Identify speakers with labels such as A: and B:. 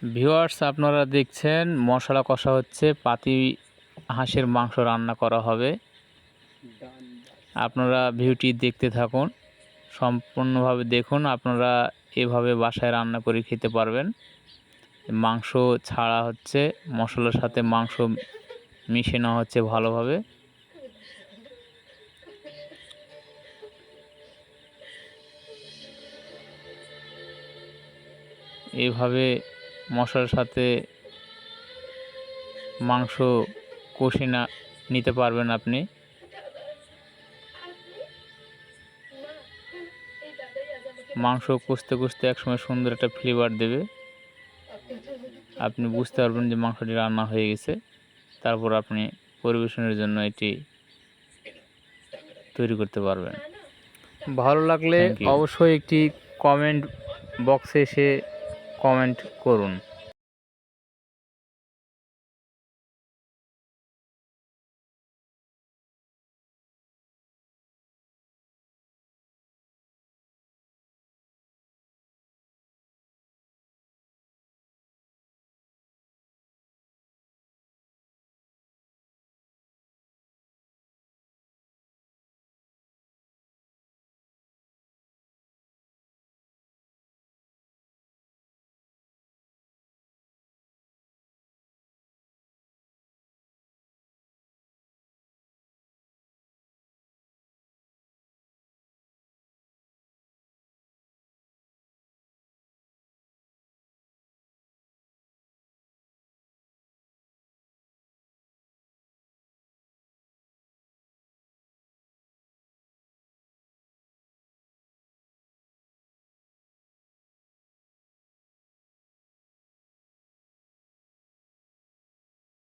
A: Viewers, আপনারা দেখছেন মশলা কষা হচ্ছে, পাতি হাঁসের মাংস রান্না করা হবে। আপনারা ভিডিওটি দেখতে থাকুন, সম্পূর্ণভাবে দেখুন। আপনারা এভাবে বাসায় রান্না করে খেতে পারবেন। মাংস ছাড়া হচ্ছে, মশলার সাথে মাংস মিশে নেওয়া হচ্ছে ভালোভাবে। এইভাবে মশলার সাথে মাংস কষে নিতে পারবেন আপনি। মাংস কষতে কষতে একসময় সুন্দর একটা ফ্লেভার দেবে, আপনি বুঝতে পারবেন যে মাংসটি রান্না হয়ে গেছে। তারপর আপনি পরিবেশনের জন্য এটি তৈরি করতে পারবেন। ভালো লাগলে অবশ্যই একটি কমেন্ট বক্সে এসে কমেন্ট করুন।